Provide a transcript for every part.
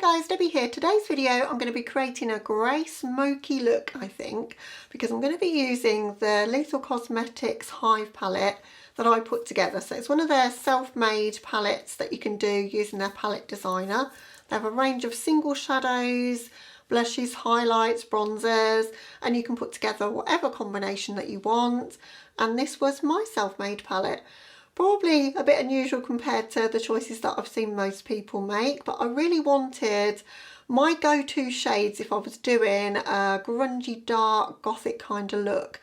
guys, Debbie here. Today's video I'm going to be creating a grey smoky look, I think, because I'm going to be using the Lethal Cosmetics Hive palette that I put together. So it's one of their self-made palettes that you can do using their palette designer. They have a range of single shadows, blushes, highlights, bronzers, and you can put together whatever combination that you want. And this was my self-made palette. Probably a bit unusual compared to the choices that I've seen most people make, but I really wanted my go-to shades if I was doing a grungy, dark, gothic kind of look.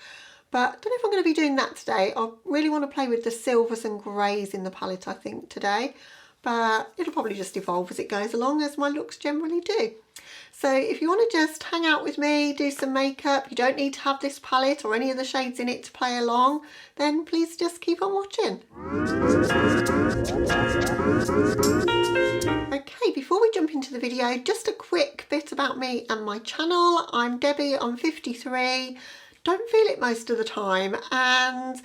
But I don't know if I'm going to be doing that today. I really want to play with the silvers and greys in the palette, I think, today. But it'll probably just evolve as it goes along, as my looks generally do. So if you want to just hang out with me, do some makeup, you don't need to have this palette or any of the shades in it to play along, then please just keep on watching. Okay, before we jump into the video, just a quick bit about me and my channel. I'm Debbie, I'm 53, don't feel it most of the time, and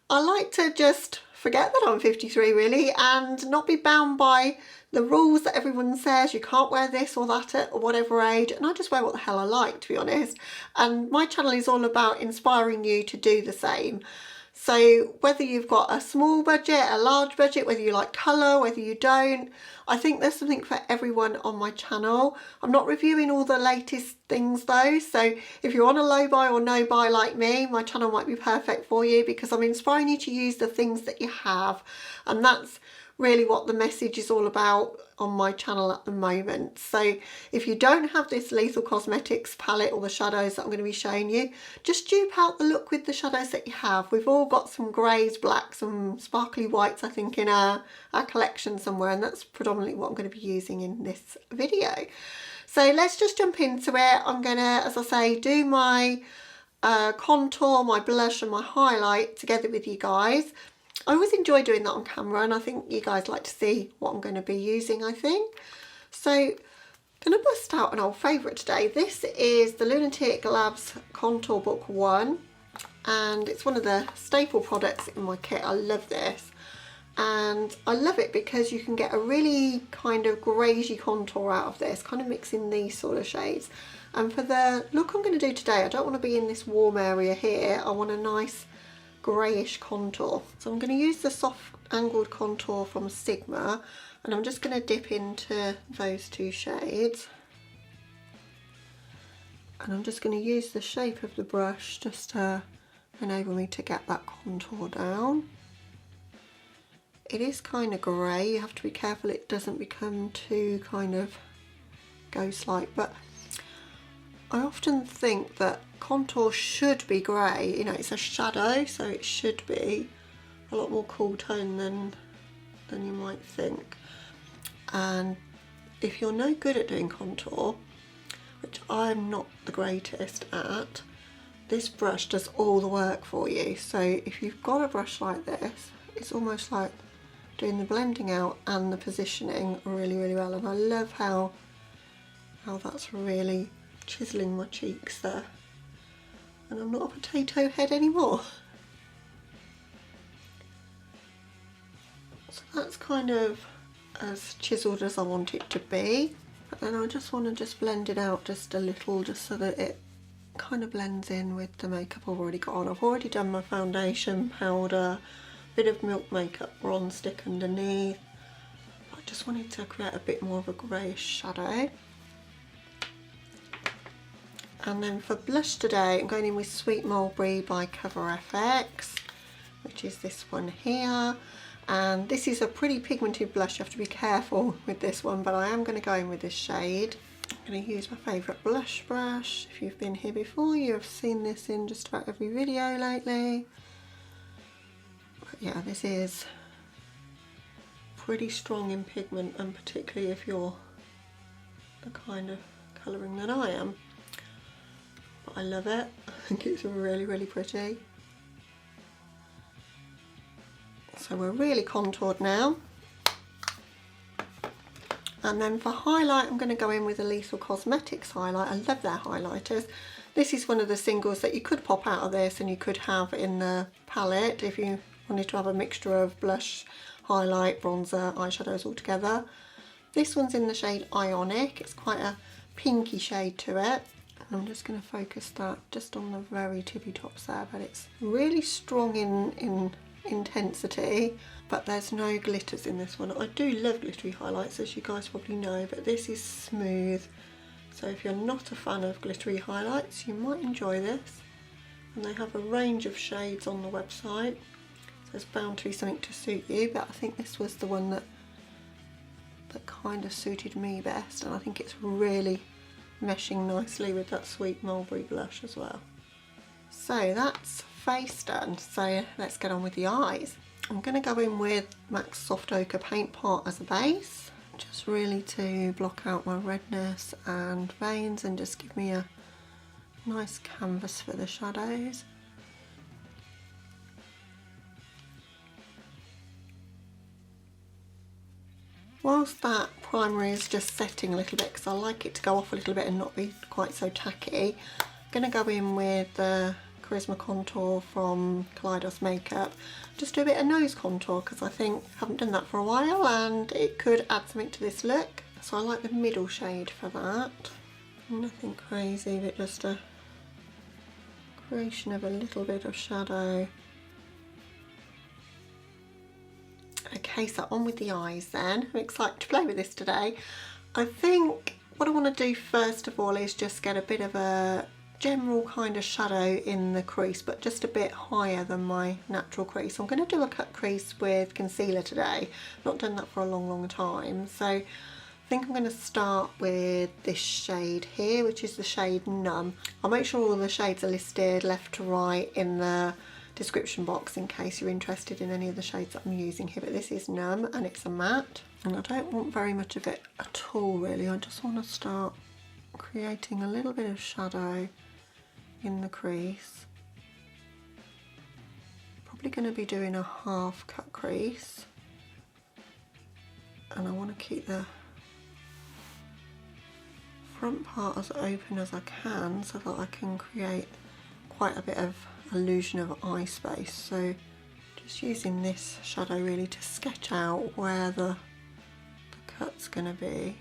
I like to just forget that I'm 53 really and not be bound by the rules that everyone says you can't wear this or that at whatever age, and I just wear what the hell I like, to be honest. And my channel is all about inspiring you to do the same. So whether you've got a small budget, a large budget, whether you like colour, whether you don't, I think there's something for everyone on my channel. I'm not reviewing all the latest things though, so if you're on a low buy or no buy like me, my channel might be perfect for you, because I'm inspiring you to use the things that you have, and that's really what the message is all about on my channel at the moment. So if you don't have this Lethal Cosmetics palette or the shadows that I'm going to be showing you, just dupe out the look with the shadows that you have. We've all got some greys, blacks and sparkly whites, I think, in our collection somewhere, and that's predominantly what I'm going to be using in this video. So let's just jump into it. I'm going to, as I say, do my contour, my blush and my highlight together with you guys. I always enjoy doing that on camera, and I think you guys like to see what I'm going to be using, I think. So I'm going to bust out an old favourite today. This is the LunaTick Labs Contour Book 1, and it's one of the staple products in my kit. I love this, and I love it because you can get a really kind of greyish contour out of this, kind of mixing these sort of shades. And for the look I'm going to do today, I don't want to be in this warm area here. I want a nice greyish contour. So I'm going to use the soft angled contour from Sigma, and I'm just going to dip into those two shades, and I'm just going to use the shape of the brush just to enable me to get that contour down. It is kind of grey, you have to be careful it doesn't become too kind of ghost-like, but I often think that contour should be grey. You know, it's a shadow, so it should be a lot more cool tone than you might think. And if you're no good at doing contour, which I'm not the greatest at, this brush does all the work for you. So if you've got a brush like this, it's almost like doing the blending out and the positioning really, really well. And I love how that's really chiselling my cheeks there, and I'm not a potato head anymore. So that's kind of as chiselled as I want it to be, but then I just want to just blend it out just a little, just so that it kind of blends in with the makeup I've already got on. I've already done my foundation, powder, bit of Milk Makeup bronze stick underneath. I just wanted to create a bit more of a greyish shadow. And then for blush today, I'm going in with Sweet Mulberry by Cover FX, which is this one here. And this is a pretty pigmented blush, you have to be careful with this one, but I am going to go in with this shade. I'm going to use my favourite blush brush. If you've been here before, you have seen this in just about every video lately. But yeah, this is pretty strong in pigment, and particularly if you're the kind of colouring that I am. I love it. I think it's really, really pretty. So we're really contoured now. And then for highlight, I'm going to go in with a Lethal Cosmetics highlight. I love their highlighters. This is one of the singles that you could pop out of this and you could have in the palette if you wanted to have a mixture of blush, highlight, bronzer, eyeshadows all together. This one's in the shade Ionic. It's quite a pinky shade to it. And I'm just going to focus that just on the very tippy tops there, but it's really strong in intensity, but there's no glitters in this one. I do love glittery highlights, as you guys probably know, but this is smooth. So if you're not a fan of glittery highlights, you might enjoy this. And they have a range of shades on the website, so it's bound to be something to suit you, but I think this was the one that kind of suited me best, and I think it's really meshing nicely with that sweet mulberry blush as well. So that's face done, so let's get on with the eyes. I'm going to go in with MAC's Soft Ochre Paint Pot as a base, just really to block out my redness and veins and just give me a nice canvas for the shadows. Whilst that primer is just setting a little bit, because I like it to go off a little bit and not be quite so tacky, I'm going to go in with the Charisma Contour from Kaleidos Makeup. Just do a bit of nose contour, because I think I haven't done that for a while and it could add something to this look. So I like the middle shade for that. Nothing crazy, but just a creation of a little bit of shadow. Okay, so on with the eyes then. I'm excited to play with this today. I think what I want to do first of all is just get a bit of a general kind of shadow in the crease, but just a bit higher than my natural crease. I'm going to do a cut crease with concealer today. Not done that for a long time, so I think I'm going to start with this shade here, which is the shade Numb. I'll make sure all the shades are listed left to right in the description box in case you're interested in any of the shades that I'm using here, but this is Numb and it's a matte, and I don't want very much of it at all really. I just want to start creating a little bit of shadow in the crease. Probably going to be doing a half cut crease, and I want to keep the front part as open as I can so that I can create quite a bit of illusion of eye space. So just using this shadow really to sketch out where the cut's going to be.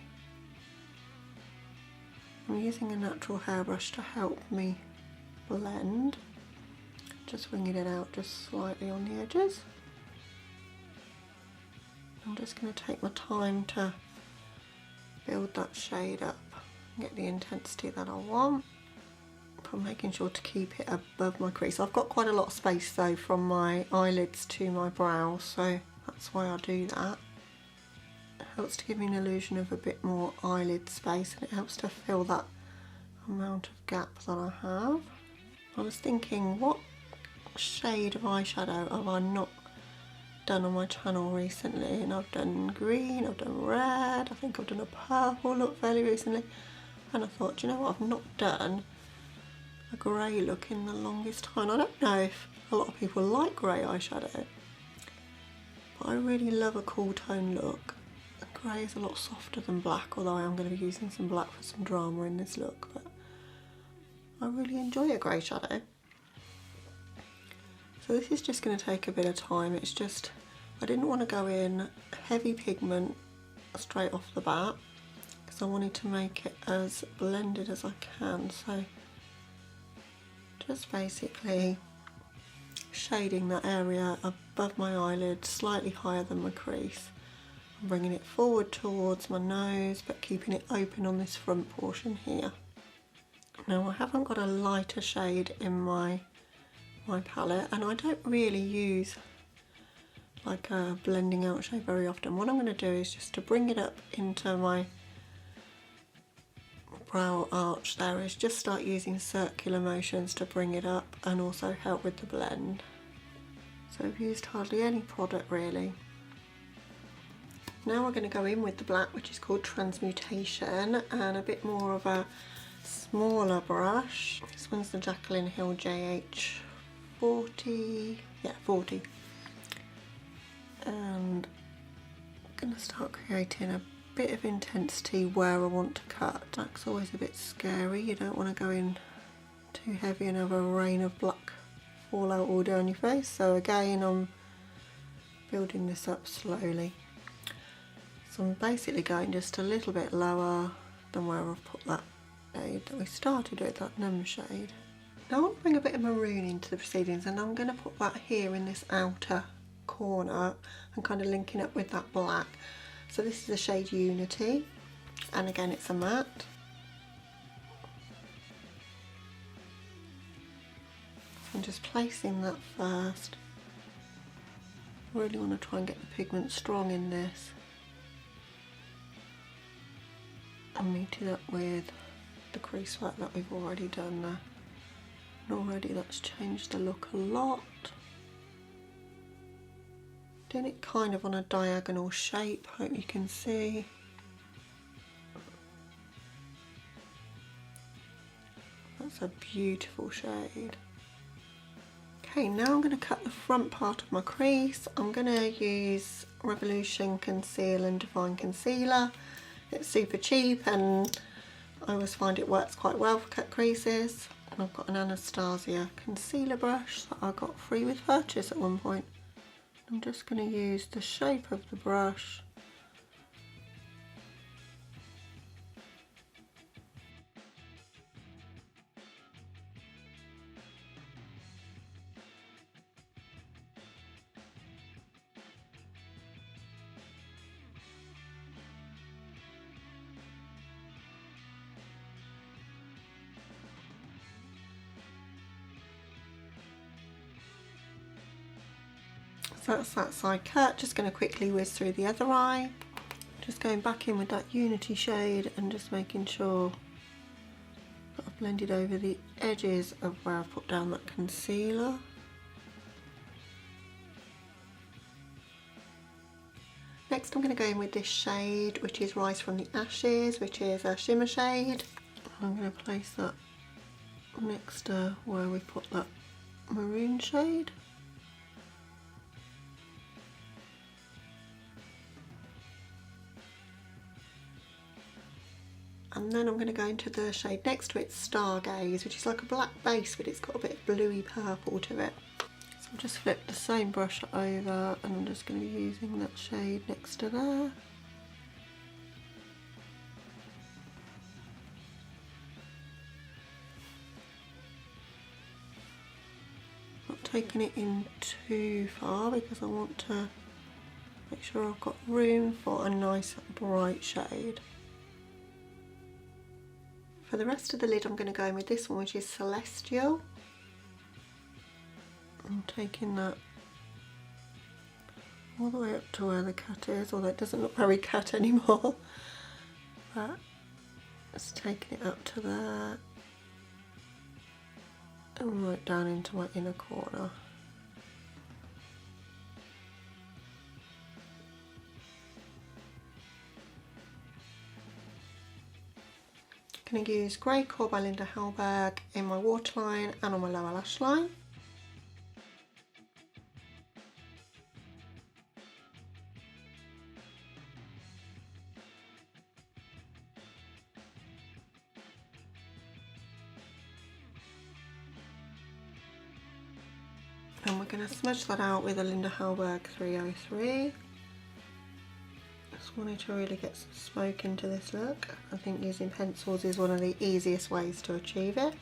I'm using a natural hairbrush to help me blend, just winging it out just slightly on the edges. I'm just going to take my time to build that shade up and get the intensity that I want. I'm making sure to keep it above my crease. I've got quite a lot of space though from my eyelids to my brow, so that's why I do that. It helps to give me an illusion of a bit more eyelid space, and it helps to fill that amount of gap that I have. I was thinking, what shade of eyeshadow have I not done on my channel recently? And I've done green, I've done red, I think I've done a purple look fairly recently, and I thought, do you know what, I've not done a grey look in the longest time. I don't know if a lot of people like grey eyeshadow, but I really love a cool tone look. Grey is a lot softer than black, although I am going to be using some black for some drama in this look, but I really enjoy a grey shadow. So this is just going to take a bit of time. It's just, I didn't want to go in heavy pigment straight off the bat because I wanted to make it as blended as I can. So just basically shading that area above my eyelid slightly higher than my crease. I'm bringing it forward towards my nose but keeping it open on this front portion here. Now I haven't got a lighter shade in my palette, and I don't really use like a blending out shade very often. What I'm going to do is just to bring it up into my brow arch there, is just start using circular motions to bring it up and also help with the blend. So I've used hardly any product really. Now we're going to go in with the black, which is called Transmutation, and a bit more of a smaller brush. This one's the Jaclyn Hill JH40, yeah 40. And I'm going to start creating a bit of intensity where I want to cut. Black's always a bit scary, you don't want to go in too heavy and have a rain of black fall out all down your face. So again, I'm building this up slowly. So I'm basically going just a little bit lower than where I've put that shade that we started with, that Numb shade. Now I want to bring a bit of maroon into the proceedings, and I'm going to put that here in this outer corner and kind of linking up with that black. So this is the shade Unity, and again it's a matte. So I'm just placing that first. I really want to try and get the pigment strong in this. And meet it up with the crease work that we've already done there. And already that's changed the look a lot. Doing it kind of on a diagonal shape, hope you can see. That's a beautiful shade. Okay, now I'm going to cut the front part of my crease. I'm going to use Revolution Conceal and Divine Concealer. It's super cheap and I always find it works quite well for cut creases. And I've got an Anastasia concealer brush that I got free with purchase at one point. I'm just going to use the shape of the brush So that's that side cut. Just going to quickly whiz through the other eye. Just going back in with that Unity shade and just making sure that I've blended over the edges of where I've put down that concealer. Next I'm going to go in with this shade, which is Rise from the Ashes, which is a shimmer shade. I'm going to place that next to where we put that maroon shade. And then I'm going to go into the shade next to it, Stargaze, which is like a black base, but it's got a bit of bluey purple to it. So I'll just flip the same brush over and I'm just going to be using that shade next to there. Not taking it in too far because I want to make sure I've got room for a nice bright shade. For the rest of the lid I'm going to go in with this one, which is Celestial. I'm taking that all the way up to where the cut is, although it doesn't look very cut anymore. But just taking it up to there and right down into my inner corner. I'm going to use Grey Core by Hallberg in my waterline and on my lower lash line. And we're going to smudge that out with a Hallberg 303. Just wanted to really get some smoke into this look. I think using pencils is one of the easiest ways to achieve it.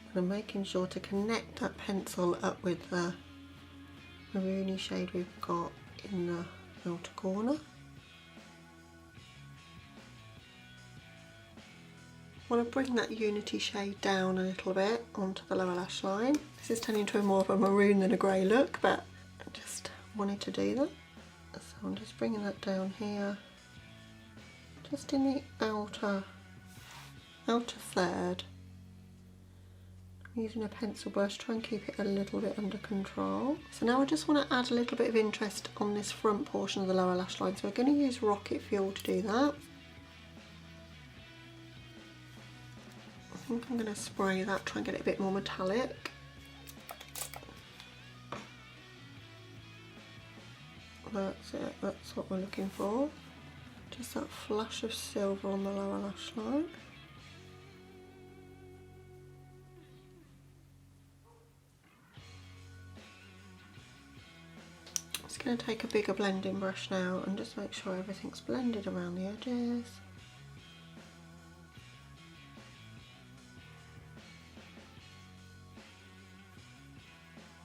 And I'm making sure to connect that pencil up with the maroony shade we've got in the outer corner. I want to bring that Unity shade down a little bit onto the lower lash line. This is turning into more of a maroon than a grey look, but I just wanted to do that. So I'm just bringing that down here, just in the outer third. I'm using a pencil brush, try and keep it a little bit under control. So now I just want to add a little bit of interest on this front portion of the lower lash line. So we're going to use Rocket Fuel to do that. I think I'm going to spray that, try and get it a bit more metallic. That's it, that's what we're looking for. Just that flash of silver on the lower lash line. just going to take a bigger blending brush now and just make sure everything's blended around the edges.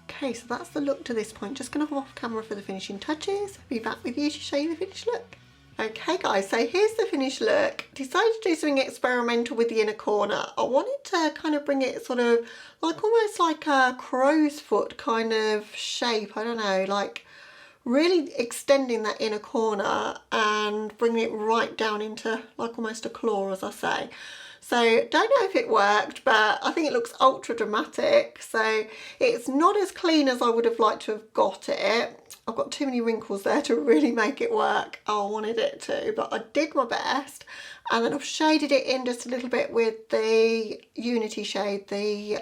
Okay, so that's the look to this point. Just going to come off camera for the finishing touches. Be back with you to show you the finished look. Okay guys, so here's the finished look. Decided to do something experimental with the inner corner. I wanted to kind of bring it sort of like almost like a crow's foot kind of shape. I don't know, like really extending that inner corner and bringing it right down into like almost a claw, as I say. So don't know if it worked, but I think it looks ultra dramatic. So it's not as clean as I would have liked to have got it. I've got too many wrinkles there to really make it work. I wanted it to, but I did my best. And then I've shaded it in just a little bit with the Unity shade, the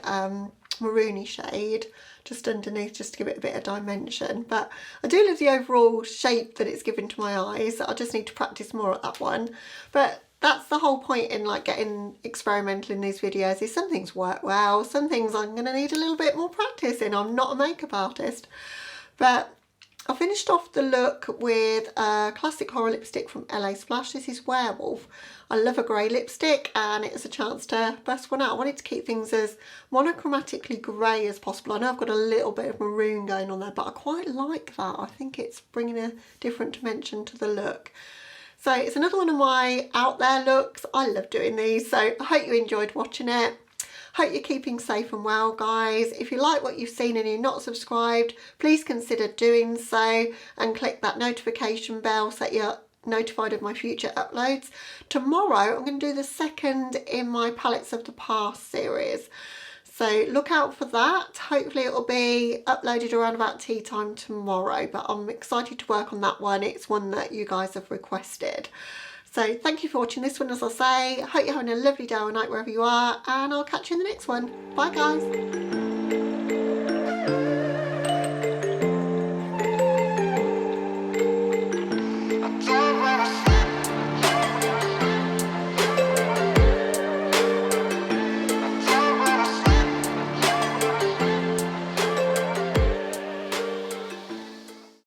maroony shade, just underneath, just to give it a bit of dimension. But I do love the overall shape that it's given to my eyes. I just need to practice more at that one. But that's the whole point in like getting experimental in these videos, is some things work well, some things I'm going to need a little bit more practice in. I'm not a makeup artist. But I finished off the look with a classic horror lipstick from LA Splash. This is Werewolf. I love a grey lipstick and it was a chance to bust one out. I wanted to keep things as monochromatically grey as possible. I know I've got a little bit of maroon going on there, but I quite like that. I think it's bringing a different dimension to the look. So it's another one of my out there looks. I love doing these, so I hope you enjoyed watching it. Hope you're keeping safe and well, guys. If you like what you've seen and you're not subscribed, please consider doing so and click that notification bell so that you're notified of my future uploads. Tomorrow I'm going to do the second in my Palettes of the Past series. So look out for that. Hopefully it'll be uploaded around about tea time tomorrow, but I'm excited to work on that one. It's one that you guys have requested. So thank you for watching this one, as I say. I hope you're having a lovely day or night wherever you are, and I'll catch you in the next one. Bye guys.